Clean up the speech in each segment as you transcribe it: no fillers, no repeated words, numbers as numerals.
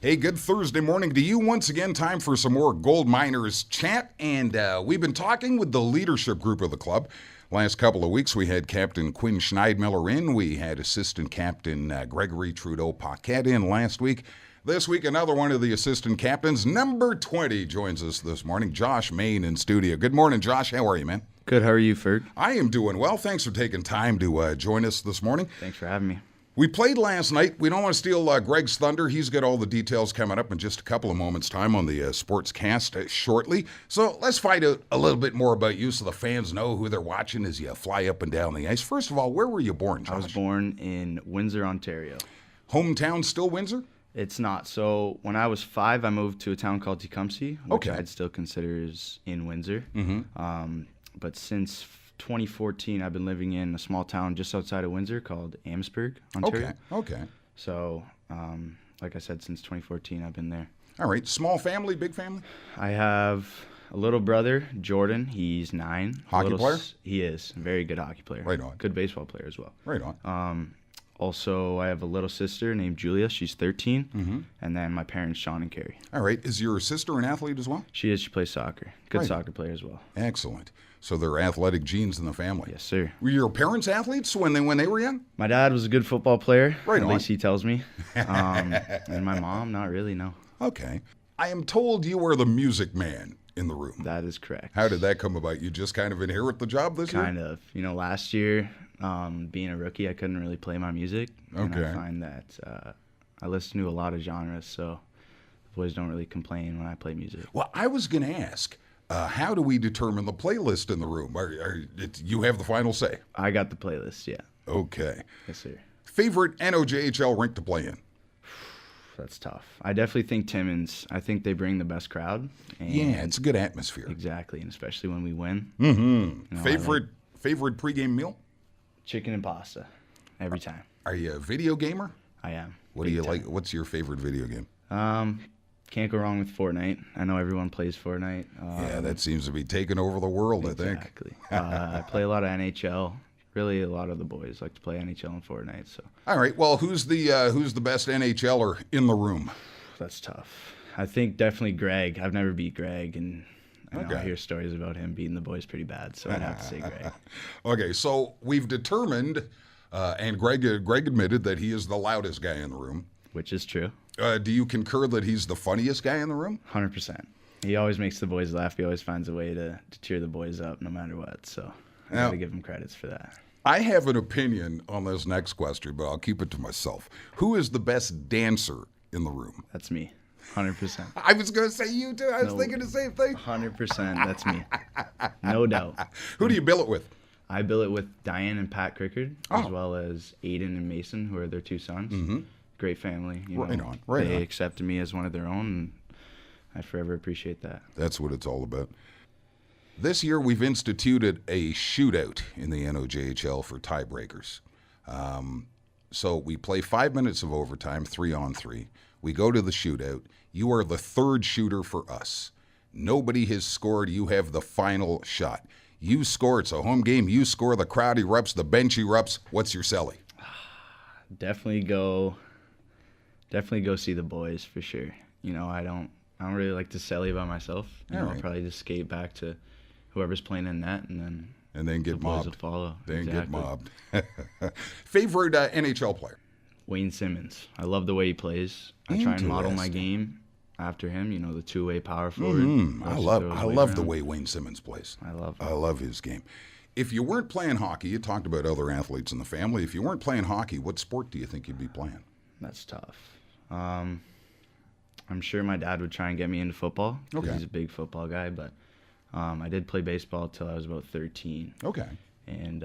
Hey, good Thursday morning to you. Once again, time for some more Gold Miners chat. And we've been talking with the leadership group of the club. Last couple of weeks, we had Captain Quinn Schneidmiller in. We had Assistant Captain Gregory Trudeau-Paquette in last week. This week, another one of the assistant captains, number 20, joins us this morning, Josh Maine in studio. Good morning, Josh. How are you, man? Good. How are you, Ferg? I am doing well. Thanks for taking time to join us this morning. Thanks for having me. We played last night. We don't want to steal Greg's thunder. He's got all the details coming up in just a couple of moments' time on the Sportscast shortly. So let's find out a little bit more about you so the fans know who they're watching as you fly up and down the ice. First of all, where were you born, Josh? I was born in Windsor, Ontario. Hometown still Windsor? It's not. So when I was 5, I moved to a town called Tecumseh, which I'd still consider is in Windsor. Mm-hmm. But since 2014, I've been living in a small town just outside of Windsor called Amherstburg, Ontario. Okay. So, like I said, since 2014, I've been there. All right. Small family, big family? I have a little brother, Jordan. He's 9. Hockey player? He is. A very good hockey player. Right on. Good baseball player as well. Right on. Also, I have a little sister named Julia. She's 13. Mm-hmm. And then my parents, Sean and Carrie. All right. Is your sister an athlete as well? She is. She plays soccer. Good Right. soccer player as well. Excellent. So there are athletic genes in the family. Yes, sir. Were your parents athletes when they were young? My dad was a good football player. Right At on. least he tells me. And my mom, not really, no. Okay. I am told you are the music man in the room. That is correct. How did that come about? You just kind of inherit the job this year? Kind of. Last year, being a rookie, I couldn't really play my music. And Okay. I find that I listen to a lot of genres, so the boys don't really complain when I play music. Well, I was going to ask, how do we determine the playlist in the room? You have the final say. I got the playlist, yeah. Okay. Yes, sir. Favorite NOJHL rink to play in? That's tough. I definitely think Timmins. I think they bring the best crowd. And Yeah, it's a good atmosphere. exactly, and especially when we win. Mm-hmm. I Favorite pregame meal? Chicken and pasta every time. Are you a video gamer? I am. What do you like? What's your favorite video game? Can't go wrong with Fortnite. I know everyone plays Fortnite. Yeah, that seems to be taking over the world, I think. Exactly. I play a lot of NHL. Really, a lot of the boys like to play NHL and Fortnite. So All right. Well, who's the best NHLer in the room? that's tough. I think definitely Greg. I've never beat Greg, and I know I Okay. hear stories about him beating the boys pretty bad. So I'd have to say Greg. Okay, so we've determined, and Greg admitted that he is the loudest guy in the room. Which is true. Do you concur that he's the funniest guy in the room? 100%. He always makes the boys laugh. He always finds a way to cheer the boys up no matter what. So I Now- got to give him credits for that. I have an opinion on this next question, but I'll keep it to myself. Who is the best dancer in the room? That's me. 100%. I was going to say you too. I was thinking the same thing. 100%. That's me. No doubt. Who do you bill it with? I bill it with Diane and Pat Crickard, as Oh. well as Aiden and Mason, who are their 2 sons. Mm-hmm. Great family. Right on, right They on. accepted me as one of their own, and I forever appreciate that. That's what it's all about. This year, we've instituted a shootout in the NOJHL for tiebreakers. So we play 5 minutes of overtime, 3-on-3. We go to the shootout. You are the third shooter for us. Nobody has scored. You have the final shot. You score. It's a home game. You score. The crowd erupts. The bench erupts. What's your celly? Definitely go see the boys for sure. I don't really like to celly by myself. All I'll right. probably just skate back to whoever's playing in net, and then And then the get boys will mobbed. follow. Then get Exactly. mobbed. Favorite NHL player? Wayne Simmons. I love the way he plays. I try and model my game after him. The two-way power forward. I Throws love the around. way Wayne Simmons plays. I love I love his game. If you weren't playing hockey, you talked about other athletes in the family. If you weren't playing hockey, what sport do you think you'd be playing? That's tough. I'm sure my dad would try and get me into football because Okay. he's a big football guy. But I did play baseball till I was about 13, Okay. and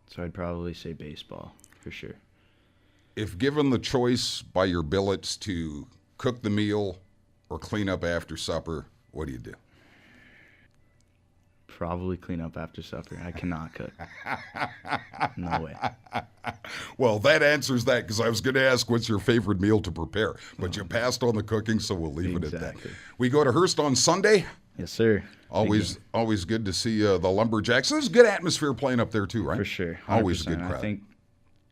so I'd probably say baseball for sure. If given the choice by your billets to cook the meal or clean up after supper, what do you do? Probably clean up after supper. I cannot cook. No way. Well, that answers that because I was going to ask what's your favorite meal to prepare, but you passed on the cooking, so we'll leave it at that. Exactly. We go to Hearst on Sunday. Yes, sir. Always good to see the Lumberjacks. There's a good atmosphere playing up there too, right? For sure. 100%. Always a good crowd. I think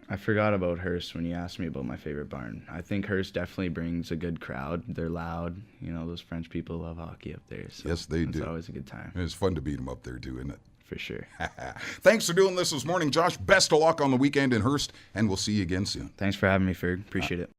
I forgot about Hearst when you asked me about my favorite barn. I think Hearst definitely brings a good crowd. They're loud. You know, those French people love hockey up there. So Yes, they do. It's always a good time. It's fun to beat them up there, too, isn't it? For sure. Thanks for doing this morning, Josh. Best of luck on the weekend in Hearst, and we'll see you again soon. Thanks for having me, Ferg. Appreciate it.